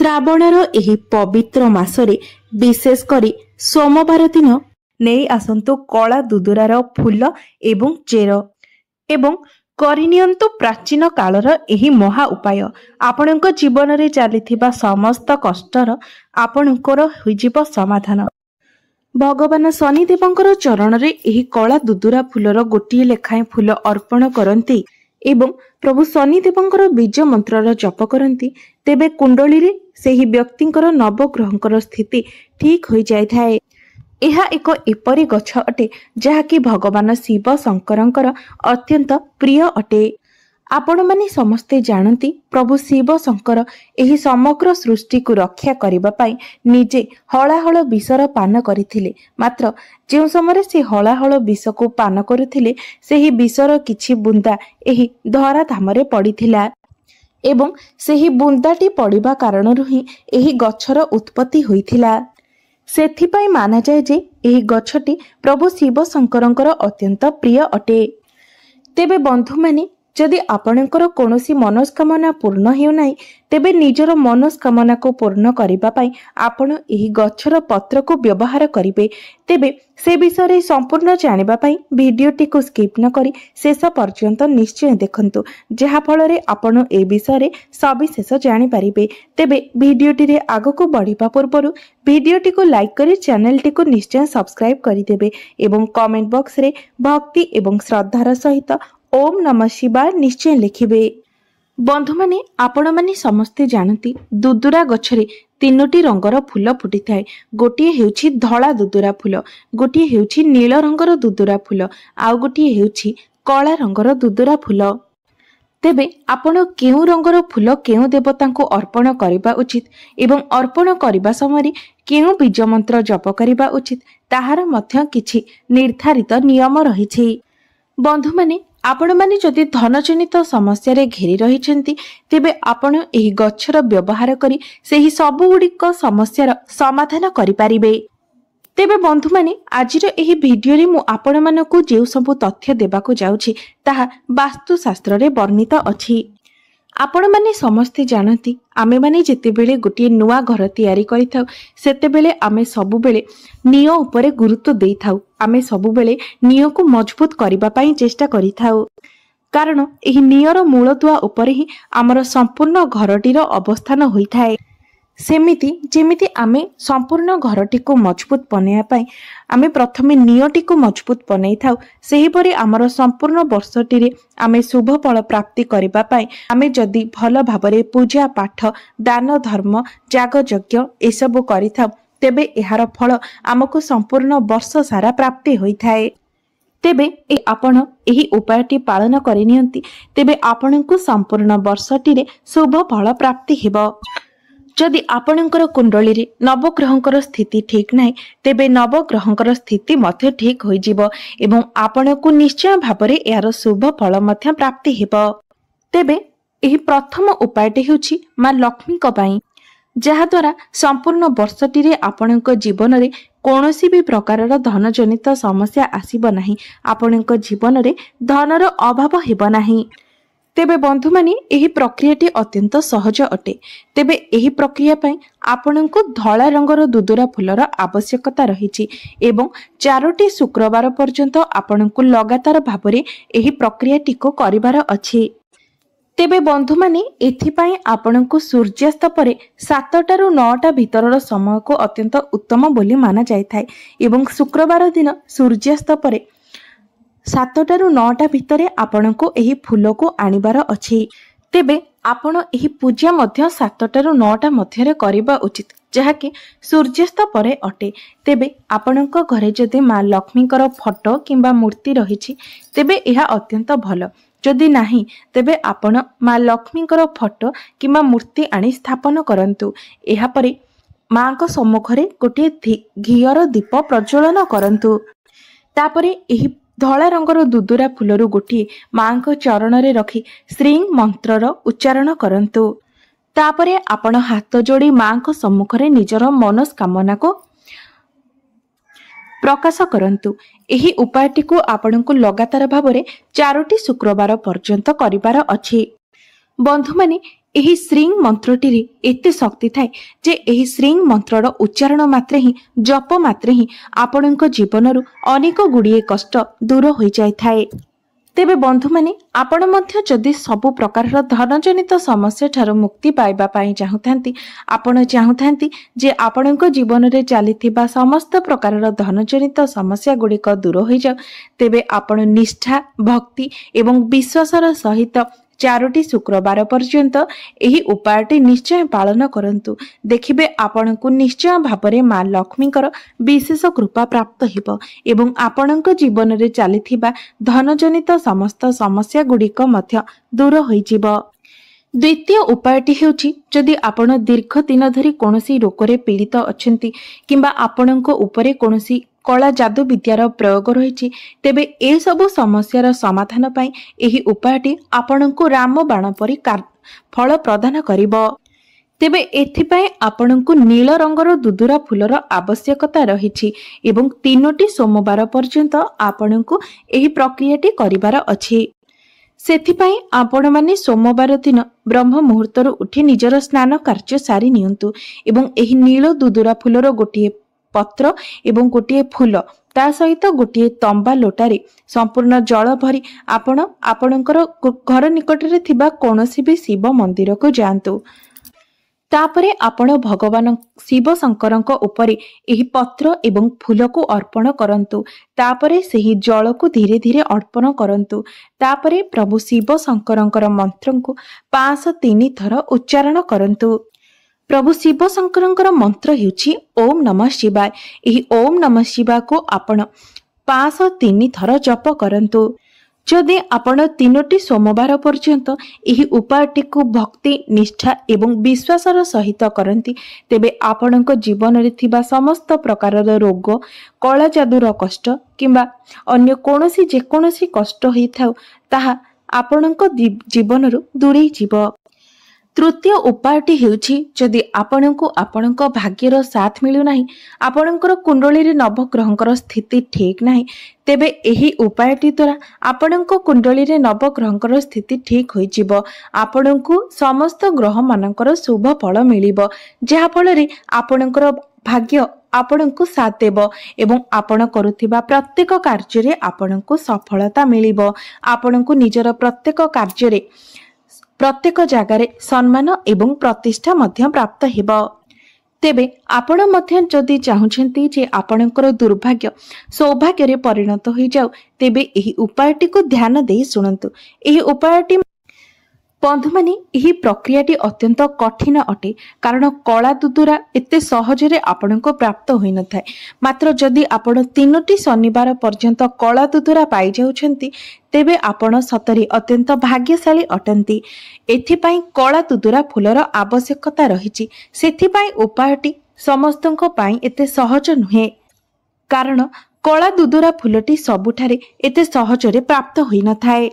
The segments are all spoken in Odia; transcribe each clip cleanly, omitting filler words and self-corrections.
ଶ୍ରାବଣର ଏହି ପବିତ୍ର ମାସରେ ବିଶେଷ କରି ସୋମବାର ଦିନ ନେଇ ଆସନ୍ତୁ କଳା ଦୁଦୁରାର ଫୁଲ ଏବଂ ଚେର ଏବଂ କରିନିଅନ୍ତୁ ପ୍ରାଚୀନ କାଳର ଏହି ମହା ଉପାୟ। ଆପଣଙ୍କ ଜୀବନରେ ଚାଲିଥିବା ସମସ୍ତ କଷ୍ଟର ଆପଣଙ୍କର ହୋଇଯିବ ସମାଧାନ। ଭଗବାନ ଶନିଦେବଙ୍କର ଚରଣରେ ଏହି କଳା ଦୁଦୁରା ଫୁଲର ଗୋଟିଏ ଲେଖାଏଁ ଫୁଲ ଅର୍ପଣ କରନ୍ତି ଏବଂ ପ୍ରଭୁ ଶନିଦେବଙ୍କର ବୀଜ ମନ୍ତ୍ରର ଜପ କରନ୍ତି, ତେବେ କୁଣ୍ଡଳୀରେ ସେହି ବ୍ୟକ୍ତିଙ୍କର ନବଗ୍ରହଙ୍କର ସ୍ଥିତି ଠିକ୍ ହୋଇଯାଇଥାଏ। ଏହା ଏକ ଏପରି ଗଛ ଅଟେ ଯାହାକି ଭଗବାନ ଶିବ ଶଙ୍କରଙ୍କର ଅତ୍ୟନ୍ତ ପ୍ରିୟ ଅଟେ। ଆପଣମାନେ ସମସ୍ତେ ଜାଣନ୍ତି ପ୍ରଭୁ ଶିବ ଶଙ୍କର ଏହି ସମଗ୍ର ସୃଷ୍ଟିକୁ ରକ୍ଷା କରିବା ପାଇଁ ନିଜେ ହଳାହଳ ବିଷର ପାନ କରିଥିଲେ। ମାତ୍ର ଯେଉଁ ସମୟରେ ସେ ହଳାହଳ ବିଷକୁ ପାନ କରୁଥିଲେ, ସେହି ବିଷର କିଛି ବୁନ୍ଦା ଏହି ଧରାଧାମରେ ପଡ଼ିଥିଲା ଏବଂ ସେହି ବୁନ୍ଦାଟି ପଡ଼ିବା କାରଣରୁ ହିଁ ଏହି ଗଛର ଉତ୍ପତ୍ତି ହୋଇଥିଲା। ସେଥିପାଇଁ ମାନାଯାଏ ଯେ ଏହି ଗଛଟି ପ୍ରଭୁ ଶିବ ଶଙ୍କରଙ୍କର ଅତ୍ୟନ୍ତ ପ୍ରିୟ ଅଟେ। ତେବେ ବନ୍ଧୁମାନେ, ଯଦି ଆପଣଙ୍କର କୌଣସି ମନସ୍କାମନା ପୂର୍ଣ୍ଣ ହେଉନାହିଁ, ତେବେ ନିଜର ମନସ୍କାମନାକୁ ପୂର୍ଣ୍ଣ କରିବା ପାଇଁ ଆପଣ ଏହି ଗଛର ପତ୍ରକୁ ବ୍ୟବହାର କରିବେ। ତେବେ ସେ ବିଷୟରେ ସମ୍ପୂର୍ଣ୍ଣ ଜାଣିବା ପାଇଁ ଭିଡ଼ିଓଟିକୁ ସ୍କିପ୍ ନ କରି ଶେଷ ପର୍ଯ୍ୟନ୍ତ ନିଶ୍ଚୟ ଦେଖନ୍ତୁ, ଯାହାଫଳରେ ଆପଣ ଏ ବିଷୟରେ ସବିଶେଷ ଜାଣିପାରିବେ। ତେବେ ଭିଡ଼ିଓଟିରେ ଆଗକୁ ବଢ଼ିବା ପୂର୍ବରୁ ଭିଡ଼ିଓଟିକୁ ଲାଇକ୍ କରି ଚ୍ୟାନେଲଟିକୁ ନିଶ୍ଚୟ ସବସ୍କ୍ରାଇବ୍ କରିଦେବେ ଏବଂ କମେଣ୍ଟ ବକ୍ସରେ ଭକ୍ତି ଏବଂ ଶ୍ରଦ୍ଧାର ସହିତ ଓମ୍ ନମଃ ଶିବାୟ ନିଶ୍ଚୟ ଲେଖିବେ। ବନ୍ଧୁମାନେ, ଆପଣମାନେ ସମସ୍ତେ ଜାଣନ୍ତି ଦୁଦୁରା ଗଛରେ ତିନୋଟି ରଙ୍ଗର ଫୁଲ ଫୁଟିଥାଏ। ଗୋଟିଏ ହେଉଛି ଧଳା ଦୁଦୁରା ଫୁଲ, ଗୋଟିଏ ହେଉଛି ନୀଳ ରଙ୍ଗର ଦୁଦୁରା ଫୁଲ, ଆଉ ଗୋଟିଏ ହେଉଛି କଳା ରଙ୍ଗର ଦୁଦୁରା ଫୁଲ। ତେବେ ଆପଣ କେଉଁ ରଙ୍ଗର ଫୁଲ କେଉଁ ଦେବତାଙ୍କୁ ଅର୍ପଣ କରିବା ଉଚିତ ଏବଂ ଅର୍ପଣ କରିବା ସମୟରେ କେଉଁ ବୀଜ ମନ୍ତ୍ର ଜପ କରିବା ଉଚିତ, ତାହାର ମଧ୍ୟ କିଛି ନିର୍ଦ୍ଧାରିତ ନିୟମ ରହିଛି। ବନ୍ଧୁମାନେ, ଆପଣମାନେ ଯଦି ଧନଜନିତ ସମସ୍ୟାରେ ଘେରି ରହିଛନ୍ତି, ତେବେ ଆପଣ ଏହି ଗଛର ବ୍ୟବହାର କରି ସେହି ସବୁଗୁଡ଼ିକ ସମସ୍ୟାର ସମାଧାନ କରିପାରିବେ। ତେବେ ବନ୍ଧୁମାନେ, ଆଜିର ଏହି ଭିଡ଼ିଓରେ ମୁଁ ଆପଣମାନଙ୍କୁ ଯେଉଁ ସବୁ ତଥ୍ୟ ଦେବାକୁ ଯାଉଛି ତାହା ବାସ୍ତୁଶାସ୍ତ୍ରରେ ବର୍ଣ୍ଣିତ ଅଛି। ଆପଣମାନେ ସମସ୍ତେ ଜାଣନ୍ତି, ଆମେମାନେ ଯେତେବେଳେ ଗୋଟିଏ ନୂଆ ଘର ତିଆରି କରିଥାଉ, ସେତେବେଳେ ଆମେ ସବୁବେଳେ ନିଅ ଉପରେ ଗୁରୁତ୍ୱ ଦେଇଥାଉ। ଆମେ ସବୁବେଳେ ନିଅକୁ ମଜବୁତ କରିବା ପାଇଁ ଚେଷ୍ଟା କରିଥାଉ, କାରଣ ଏହି ନିଅର ମୂଳଦୁଆ ଉପରେ ହିଁ ଆମର ସମ୍ପୂର୍ଣ୍ଣ ଘରଟିର ଅବସ୍ଥାନ ହୋଇଥାଏ। ସେମିତି ଯେମିତି ଆମେ ସମ୍ପୂର୍ଣ୍ଣ ଘରଟିକୁ ମଜବୁତ ବନାଇବା ପାଇଁ ଆମେ ପ୍ରଥମେ ନିଅଟିକୁ ମଜବୁତ ବନେଇଥାଉ, ସେହିପରି ଆମର ସମ୍ପୂର୍ଣ୍ଣ ବର୍ଷଟିରେ ଆମେ ଶୁଭ ଫଳ ପ୍ରାପ୍ତି କରିବା ପାଇଁ ଆମେ ଯଦି ଭଲ ଭାବରେ ପୂଜା ପାଠ, ଦାନ ଧର୍ମ, ଯାଗଯଜ୍ଞ ଏସବୁ କରିଥାଉ, ତେବେ ଏହାର ଫଳ ଆମକୁ ସମ୍ପୂର୍ଣ୍ଣ ବର୍ଷ ସାରା ପ୍ରାପ୍ତି ହୋଇଥାଏ। ତେବେ ଆପଣ ଏହି ଉପାୟଟି ପାଳନ କରିନିଅନ୍ତି, ତେବେ ଆପଣଙ୍କୁ ସମ୍ପୂର୍ଣ୍ଣ ବର୍ଷଟିରେ ଶୁଭ ଫଳ ପ୍ରାପ୍ତି ହେବ। ଯଦି ଆପଣଙ୍କର କୁଣ୍ଡଳୀରେ ନବଗ୍ରହଙ୍କର ସ୍ଥିତି ଠିକ୍ ନାହିଁ, ତେବେ ନବଗ୍ରହଙ୍କର ସ୍ଥିତି ମଧ୍ୟ ଠିକ୍ ହୋଇଯିବ ଏବଂ ଆପଣଙ୍କୁ ନିଶ୍ଚୟ ଭାବରେ ଏହାର ଶୁଭ ଫଳ ମଧ୍ୟ ପ୍ରାପ୍ତି ହେବ। ତେବେ ଏହି ପ୍ରଥମ ଉପାୟଟି ହେଉଛି ମା ଲକ୍ଷ୍ମୀଙ୍କ ପାଇଁ, ଯାହାଦ୍ୱାରା ସମ୍ପୂର୍ଣ୍ଣ ବର୍ଷଟିରେ ଆପଣଙ୍କ ଜୀବନରେ କୌଣସି ବି ପ୍ରକାରର ଧନଜନିତ ସମସ୍ୟା ଆସିବ ନାହିଁ, ଆପଣଙ୍କ ଜୀବନରେ ଧନର ଅଭାବ ହେବ ନାହିଁ। ତେବେ ବନ୍ଧୁମାନେ, ଏହି ପ୍ରକ୍ରିୟାଟି ଅତ୍ୟନ୍ତ ସହଜ ଅଟେ। ତେବେ ଏହି ପ୍ରକ୍ରିୟା ପାଇଁ ଆପଣଙ୍କୁ ଧଳା ରଙ୍ଗର ଦୁଦୁରା ଫୁଲର ଆବଶ୍ୟକତା ରହିଛି ଏବଂ 4ଟି ଶୁକ୍ରବାର ପର୍ଯ୍ୟନ୍ତ ଆପଣଙ୍କୁ ଲଗାତାର ଭାବରେ ଏହି ପ୍ରକ୍ରିୟାଟିକୁ କରିବାର ଅଛି। ତେବେ ବନ୍ଧୁମାନେ, ଏଥିପାଇଁ ଆପଣଙ୍କୁ ସୂର୍ଯ୍ୟାସ୍ତ ପରେ 7ଟାରୁ 9ଟା ଭିତରର ସମୟକୁ ଅତ୍ୟନ୍ତ ଉତ୍ତମ ବୋଲି ମାନାଯାଇଥାଏ ଏବଂ ଶୁକ୍ରବାର ଦିନ ସୂର୍ଯ୍ୟାସ୍ତ ପରେ 7ଟାରୁ 9ଟା ଭିତରେ ଆପଣଙ୍କୁ ଏହି ଫୁଲକୁ ଆଣିବାର ଅଛି। ତେବେ ଆପଣ ଏହି ପୂଜା ମଧ୍ୟ 7ଟାରୁ 9ଟା ମଧ୍ୟରେ କରିବା ଉଚିତ, ଯାହାକି ସୂର୍ଯ୍ୟାସ୍ତ ପରେ ଅଟେ। ତେବେ ଆପଣଙ୍କ ଘରେ ଯଦି ମା ଲକ୍ଷ୍ମୀଙ୍କର ଫଟୋ କିମ୍ବା ମୂର୍ତ୍ତି ରହିଛି, ତେବେ ଏହା ଅତ୍ୟନ୍ତ ଭଲ। ଯଦି ନାହିଁ, ତେବେ ଆପଣ ମା ଲକ୍ଷ୍ମୀଙ୍କର ଫଟୋ କିମ୍ବା ମୂର୍ତ୍ତି ଆଣି ସ୍ଥାପନ କରନ୍ତୁ। ଏହାପରେ ମାଙ୍କ ସମ୍ମୁଖରେ ଗୋଟିଏ ଘିଅର ଦୀପ ପ୍ରଜ୍ୱଳନ କରନ୍ତୁ। ତାପରେ ଏହି ଧଳା ରଙ୍ଗର ଦୁଦୁରା ଫୁଲରୁ ଗୋଟିଏ ମାଙ୍କ ଚରଣରେ ରଖି ଶ୍ରୀଂ ମନ୍ତ୍ରର ଉଚ୍ଚାରଣ କରନ୍ତୁ। ତାପରେ ଆପଣ ହାତ ଯୋଡ଼ି ମାଙ୍କ ସମ୍ମୁଖରେ ନିଜର ମନସ୍କାମନାକୁ ପ୍ରକାଶ କରନ୍ତୁ। ଏହି ଉପାୟଟିକୁ ଆପଣଙ୍କୁ ଲଗାତାର ଭାବରେ 4ଟି ଶୁକ୍ରବାର ପର୍ଯ୍ୟନ୍ତ କରିବାର ଅଛି। ବନ୍ଧୁମାନେ, ଏହି ଶ୍ରୀଂ ମନ୍ତ୍ରଟିରେ ଏତେ ଶକ୍ତି ଥାଏ ଯେ ଏହି ଶ୍ରୀଂ ମନ୍ତ୍ରର ଉଚ୍ଚାରଣ ମାତ୍ରେ ହିଁ ଜପ ମାତ୍ରେ ହିଁ ଆପଣଙ୍କ ଜୀବନରୁ ଅନେକ ଗୁଡ଼ିଏ କଷ୍ଟ ଦୂର ହୋଇଯାଇଥାଏ। ତେବେ ବନ୍ଧୁମାନେ, ଆପଣ ମଧ୍ୟ ଯଦି ସବୁ ପ୍ରକାରର ଧନଜନିତ ସମସ୍ୟା ଠାରୁ ମୁକ୍ତି ପାଇବା ପାଇଁ ଚାହୁଁଥାନ୍ତି, ଆପଣ ଚାହୁଁଥାନ୍ତି ଯେ ଆପଣଙ୍କ ଜୀବନରେ ଚାଲିଥିବା ସମସ୍ତ ପ୍ରକାରର ଧନଜନିତ ସମସ୍ୟା ଗୁଡ଼ିକ ଦୂର ହୋଇଯାଉ, ତେବେ ଆପଣ ନିଷ୍ଠା, ଭକ୍ତି ଏବଂ ବିଶ୍ୱାସର ସହିତ 4ଟି ଶୁକ୍ରବାର ପର୍ଯ୍ୟନ୍ତ ଏହି ଉପାୟଟି ନିଶ୍ଚୟ ପାଳନ କରନ୍ତୁ। ଦେଖିବେ ଆପଣଙ୍କୁ ନିଶ୍ଚୟ ଭାବରେ ମା ଲକ୍ଷ୍ମୀଙ୍କର ବିଶେଷ କୃପା ପ୍ରାପ୍ତ ହେବ ଏବଂ ଆପଣଙ୍କ ଜୀବନରେ ଚାଲିଥିବା ଧନଜନିତ ସମସ୍ତ ସମସ୍ୟା ଗୁଡ଼ିକ ମଧ୍ୟ ଦୂର ହୋଇଯିବ। ଦ୍ୱିତୀୟ ଉପାୟଟି ହେଉଛି, ଯଦି ଆପଣ ଦୀର୍ଘ ଦିନ ଧରି କୌଣସି ରୋଗରେ ପୀଡ଼ିତ ଅଛନ୍ତି କିମ୍ବା ଆପଣଙ୍କ ଉପରେ କୌଣସି କଳା ଯାଦୁ ବିଦ୍ୟାର ପ୍ରୟୋଗ ରହିଛି, ତେବେ ଏସବୁ ସମସ୍ୟାର ସମାଧାନ ପାଇଁ ଏହି ଉପାୟଟି ଆପଣଙ୍କୁ ରାମବାଣ ପରି ଫଳ ପ୍ରଦାନ କରିବ। ତେବେ ଏଥିପାଇଁ ଆପଣଙ୍କୁ ନୀଳ ରଙ୍ଗର ଦୁଦୁରା ଫୁଲର ଆବଶ୍ୟକତା ରହିଛି ଏବଂ 3ଟି ସୋମବାର ପର୍ଯ୍ୟନ୍ତ ଆପଣଙ୍କୁ ଏହି ପ୍ରକ୍ରିୟାଟି କରିବାର ଅଛି। ସେଥିପାଇଁ ଆପଣମାନେ ସୋମବାର ଦିନ ବ୍ରହ୍ମ ମୁହୂର୍ତ୍ତରୁ ଉଠି ନିଜର ସ୍ନାନ କାର୍ଯ୍ୟ ସାରି ନିଅନ୍ତୁ ଏବଂ ଏହି ନୀଳ ଦୁଦୁରା ଫୁଲର ଗୋଟିଏ ପତ୍ର ଏବଂ ଗୋଟିଏ ଫୁଲ ତା ସହିତ ଗୋଟିଏ ତମ୍ବା ଲୋଟାରେ ସମ୍ପୂର୍ଣ୍ଣ ଜଳ ଭରି ଆପଣ ଆପଣଙ୍କର ଘର ନିକଟରେ ଥିବା କୌଣସି ବି ଶିବ ମନ୍ଦିରକୁ ଯାଆନ୍ତୁ। ତାପରେ ଆପଣ ଭଗବାନ ଶିବ ଶଙ୍କରଙ୍କ ଉପରେ ଏହି ପତ୍ର ଏବଂ ଫୁଲକୁ ଅର୍ପଣ କରନ୍ତୁ। ତାପରେ ସେହି ଜଳକୁ ଧୀରେ ଧୀରେ ଅର୍ପଣ କରନ୍ତୁ। ତାପରେ ପ୍ରଭୁ ଶିବ ଶଙ୍କରଙ୍କର ମନ୍ତ୍ରକୁ 503 ଥର ଉଚ୍ଚାରଣ କରନ୍ତୁ। ପ୍ରଭୁ ଶିବ ଶଙ୍କରଙ୍କର ମନ୍ତ୍ର ହେଉଛି ଓମ୍ ନମଃ ଶିବାୟ। ଏହି ଓମ୍ ନମଃ ଶିବାୟକୁ ଆପଣ 503 ଥର ଜପ କରନ୍ତୁ। ଯଦି ଆପଣ 3ଟି ସୋମବାର ପର୍ଯ୍ୟନ୍ତ ଏହି ଉପାୟଟିକୁ ଭକ୍ତି, ନିଷ୍ଠା ଏବଂ ବିଶ୍ୱାସର ସହିତ କରନ୍ତି, ତେବେ ଆପଣଙ୍କ ଜୀବନରେ ଥିବା ସମସ୍ତ ପ୍ରକାରର ରୋଗ, କଳା ଯାଦୁର କଷ୍ଟ କିମ୍ବା ଅନ୍ୟ କୌଣସି ଯେକୌଣସି କଷ୍ଟ ହୋଇଥାଉ ତାହା ଆପଣଙ୍କ ଜୀବନରୁ ଦୂରେଇ ଯିବ। ତୃତୀୟ ଉପାୟଟି ହେଉଛି, ଯଦି ଆପଣଙ୍କୁ ଆପଣଙ୍କ ଭାଗ୍ୟର ସାଥ ମିଳୁନାହିଁ, ଆପଣଙ୍କର କୁଣ୍ଡଳୀରେ ନବଗ୍ରହଙ୍କର ସ୍ଥିତି ଠିକ୍ ନାହିଁ, ତେବେ ଏହି ଉପାୟଟି ଦ୍ୱାରା ଆପଣଙ୍କ କୁଣ୍ଡଳୀରେ ନବଗ୍ରହଙ୍କର ସ୍ଥିତି ଠିକ୍ ହୋଇଯିବ। ଆପଣଙ୍କୁ ସମସ୍ତ ଗ୍ରହମାନଙ୍କର ଶୁଭ ଫଳ ମିଳିବ, ଯାହାଫଳରେ ଆପଣଙ୍କର ଭାଗ୍ୟ ଆପଣଙ୍କୁ ସାଥ ଦେବ ଏବଂ ଆପଣ କରୁଥିବା ପ୍ରତ୍ୟେକ କାର୍ଯ୍ୟରେ ଆପଣଙ୍କୁ ସଫଳତା ମିଳିବ। ଆପଣଙ୍କୁ ନିଜର ପ୍ରତ୍ୟେକ କାର୍ଯ୍ୟରେ ପ୍ରତ୍ୟେକ ଜାଗାରେ ସମ୍ମାନ ଏବଂ ପ୍ରତିଷ୍ଠା ମଧ୍ୟ ପ୍ରାପ୍ତ ହେବ। ତେବେ ଆପଣ ମଧ୍ୟ ଯଦି ଚାହୁଁଛନ୍ତି ଯେ ଆପଣଙ୍କର ଦୁର୍ଭାଗ୍ୟ ସୌଭାଗ୍ୟରେ ପରିଣତ ହୋଇଯାଉ, ତେବେ ଏହି ଉପାୟଟିକୁ ଧ୍ୟାନ ଦେଇ ଶୁଣନ୍ତୁ। ଏହି ଉପାୟଟି ବନ୍ଧୁମାନେ, ଏହି ପ୍ରକ୍ରିୟାଟି ଅତ୍ୟନ୍ତ କଠିନ ଅଟେ, କାରଣ କଳା ଦୁଦୁରା ଏତେ ସହଜରେ ଆପଣଙ୍କୁ ପ୍ରାପ୍ତ ହୋଇନଥାଏ। ମାତ୍ର ଯଦି ଆପଣ 3ଟି ଶନିବାର ପର୍ଯ୍ୟନ୍ତ କଳା ଦୁଦୁରା ପାଇଯାଉଛନ୍ତି, ତେବେ ଆପଣ ସତରେ ଅତ୍ୟନ୍ତ ଭାଗ୍ୟଶାଳୀ ଅଟନ୍ତି। ଏଥିପାଇଁ କଳା ଦୁଦୁରା ଫୁଲର ଆବଶ୍ୟକତା ରହିଛି। ସେଥିପାଇଁ ଉପାୟଟି ସମସ୍ତଙ୍କ ପାଇଁ ଏତେ ସହଜ ନୁହେଁ, କାରଣ କଳା ଦୁଦୁରା ଫୁଲଟି ସବୁଠାରେ ଏତେ ସହଜରେ ପ୍ରାପ୍ତ ହୋଇନଥାଏ।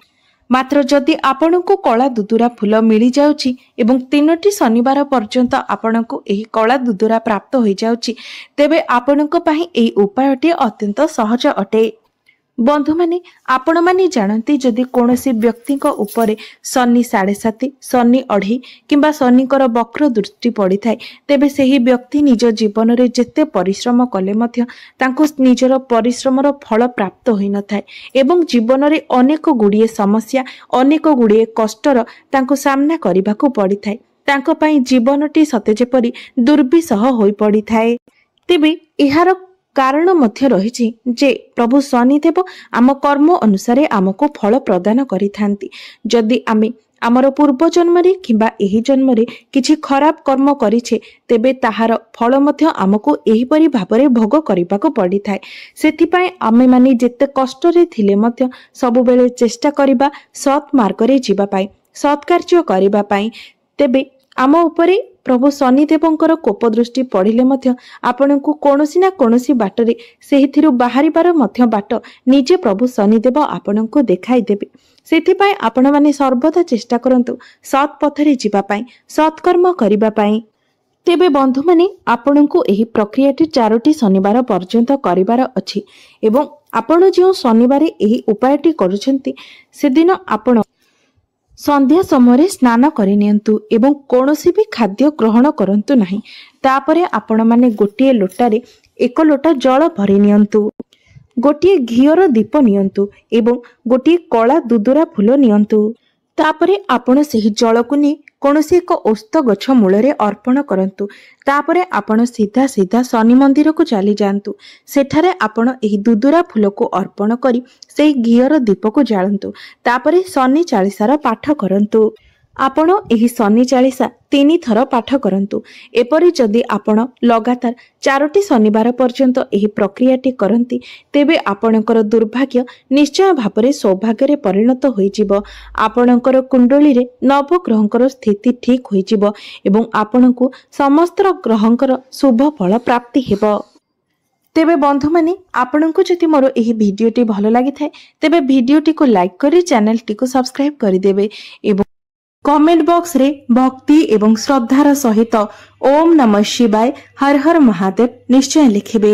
ମାତ୍ର ଯଦି ଆପଣଙ୍କୁ କଳା ଦୁଦୁରା ଫୁଲ ମିଳିଯାଉଛି ଏବଂ 3ଟି ଶନିବାର ପର୍ଯ୍ୟନ୍ତ ଆପଣଙ୍କୁ ଏହି କଳା ଦୁଦୁରା ପ୍ରାପ୍ତ ହୋଇଯାଉଛି, ତେବେ ଆପଣଙ୍କ ପାଇଁ ଏହି ଉପାୟଟି ଅତ୍ୟନ୍ତ ସହଜ ଅଟେ। ବନ୍ଧୁମାନେ, ଆପଣମାନେ ଜାଣନ୍ତି, ଯଦି କୌଣସି ବ୍ୟକ୍ତିଙ୍କ ଉପରେ ଶନି 7.5, ଶନି 2.5 କିମ୍ବା ଶନିଙ୍କର ବକ୍ର ଦୃଷ୍ଟି ପଡ଼ିଥାଏ, ତେବେ ସେହି ବ୍ୟକ୍ତି ନିଜ ଜୀବନରେ ଯେତେ ପରିଶ୍ରମ କଲେ ମଧ୍ୟ ତାଙ୍କୁ ନିଜର ପରିଶ୍ରମର ଫଳ ପ୍ରାପ୍ତ ହୋଇନଥାଏ ଏବଂ ଜୀବନରେ ଅନେକ ଗୁଡ଼ିଏ ସମସ୍ୟା, ଅନେକ ଗୁଡ଼ିଏ କଷ୍ଟର ତାଙ୍କୁ ସାମ୍ନା କରିବାକୁ ପଡ଼ିଥାଏ। ତାଙ୍କ ପାଇଁ ଜୀବନଟି ସତେ ଯେପରି ଦୁର୍ବିସହ ହୋଇପଡ଼ିଥାଏ। ତେବେ ଏହାର କାରଣ ମଧ୍ୟ ରହିଛି ଯେ ପ୍ରଭୁ ଶନିଦେବ ଆମ କର୍ମ ଅନୁସାରେ ଆମକୁ ଫଳ ପ୍ରଦାନ କରିଥାନ୍ତି। ଯଦି ଆମେ ଆମର ପୂର୍ବ ଜନ୍ମରେ କିମ୍ବା ଏହି ଜନ୍ମରେ କିଛି ଖରାପ କର୍ମ କରିଛେ, ତେବେ ତାହାର ଫଳ ମଧ୍ୟ ଆମକୁ ଏହିପରି ଭାବରେ ଭୋଗ କରିବାକୁ ପଡ଼ିଥାଏ। ସେଥିପାଇଁ ଆମେମାନେ ଯେତେ କଷ୍ଟରେ ଥିଲେ ମଧ୍ୟ ସବୁବେଳେ ଚେଷ୍ଟା କରିବା ସତ୍ ମାର୍ଗରେ ଯିବା ପାଇଁ, ସତ୍ କାର୍ଯ୍ୟ କରିବା ପାଇଁ। ତେବେ ଆମ ଉପରେ ପ୍ରଭୁ ଶନିଦେବଙ୍କର କୋପ ଦୃଷ୍ଟି ପଡ଼ିଲେ ମଧ୍ୟ ଆପଣଙ୍କୁ କୌଣସି ନା କୌଣସି ବାଟରେ ସେହିଥିରୁ ବାହାରିବାର ମଧ୍ୟ ବାଟ ନିଜେ ପ୍ରଭୁ ଶନିଦେବ ଆପଣଙ୍କୁ ଦେଖାଇ ଦେବେ। ସେଥିପାଇଁ ଆପଣମାନେ ସର୍ବଦା ଚେଷ୍ଟା କରନ୍ତୁ ସତ୍ ପଥରେ ଯିବା ପାଇଁ, ସତ୍କର୍ମ କରିବା ପାଇଁ। ତେବେ ବନ୍ଧୁମାନେ, ଆପଣଙ୍କୁ ଏହି ପ୍ରକ୍ରିୟାଟି 4ଟି ଶନିବାର ପର୍ଯ୍ୟନ୍ତ କରିବାର ଅଛି ଏବଂ ଆପଣ ଯେଉଁ ଶନିବାରେ ଏହି ଉପାୟଟି କରୁଛନ୍ତି, ସେଦିନ ଆପଣ ସନ୍ଧ୍ୟା ସମୟରେ ସ୍ନାନ କରିନିଅନ୍ତୁ ଏବଂ କୌଣସି ବି ଖାଦ୍ୟ ଗ୍ରହଣ କରନ୍ତୁ ନାହିଁ। ତାପରେ ଆପଣମାନେ ଗୋଟିଏ ଲୋଟାରେ 1 ଲୋଟା ଜଳ ଭରି ନିଅନ୍ତୁ। ଗୋଟିଏ ଘିଅର ଦୀପ ନିଅନ୍ତୁ ଏବଂ ଗୋଟିଏ କଳା ଦୁଦୁରା ଫୁଲ ନିଅନ୍ତୁ। ତାପରେ ଆପଣ ସେହି ଜଳକୁ ନେଇ କୌଣସି ଏକ ଓସ୍ତ ଗଛ ମୂଳରେ ଅର୍ପଣ କରନ୍ତୁ। ତାପରେ ଆପଣ ସିଧା ସିଧା ଶନି ମନ୍ଦିରକୁ ଚାଲି ଯାଆନ୍ତୁ। ସେଠାରେ ଆପଣ ଏହି ଦୁଦୁରା ଫୁଲକୁ ଅର୍ପଣ କରି ସେହି ଘିଅର ଦୀପକୁ ଜାଳନ୍ତୁ। ତାପରେ ଶନି ଚାଳିଶାର ପାଠ କରନ୍ତୁ। ଆପଣ ଏହି ଶନି ଚାଳିଶା 3 ଥର ପାଠ କରନ୍ତୁ। ଏପରି ଯଦି ଆପଣ ଲଗାତାର 4ଟି ଶନିବାର ପର୍ଯ୍ୟନ୍ତ ଏହି ପ୍ରକ୍ରିୟାଟି କରନ୍ତି, ତେବେ ଆପଣଙ୍କର ଦୁର୍ଭାଗ୍ୟ ନିଶ୍ଚୟ ଭାବରେ ସୌଭାଗ୍ୟରେ ପରିଣତ ହୋଇଯିବ। ଆପଣଙ୍କର କୁଣ୍ଡଳୀରେ ନବଗ୍ରହଙ୍କର ସ୍ଥିତି ଠିକ୍ ହୋଇଯିବ ଏବଂ ଆପଣଙ୍କୁ ସମସ୍ତ ଗ୍ରହଙ୍କର ଶୁଭ ଫଳ ପ୍ରାପ୍ତି ହେବ। ତେବେ ବନ୍ଧୁମାନେ, ଆପଣଙ୍କୁ ଯଦି ମୋର ଏହି ଭିଡ଼ିଓଟି ଭଲ ଲାଗିଥାଏ, ତେବେ ଭିଡ଼ିଓଟିକୁ ଲାଇକ୍ କରି ଚ୍ୟାନେଲଟିକୁ ସବସ୍କ୍ରାଇବ୍ କରିଦେବେ ଏବଂ କମେଣ୍ଟ ବକ୍ସରେ ଭକ୍ତି ଏବଂ ଶ୍ରଦ୍ଧାର ସହିତ ଓମ୍ ନମଃ ଶିବାୟ, ହର ହର ମହାଦେବ ନିଶ୍ଚୟ ଲେଖିବେ।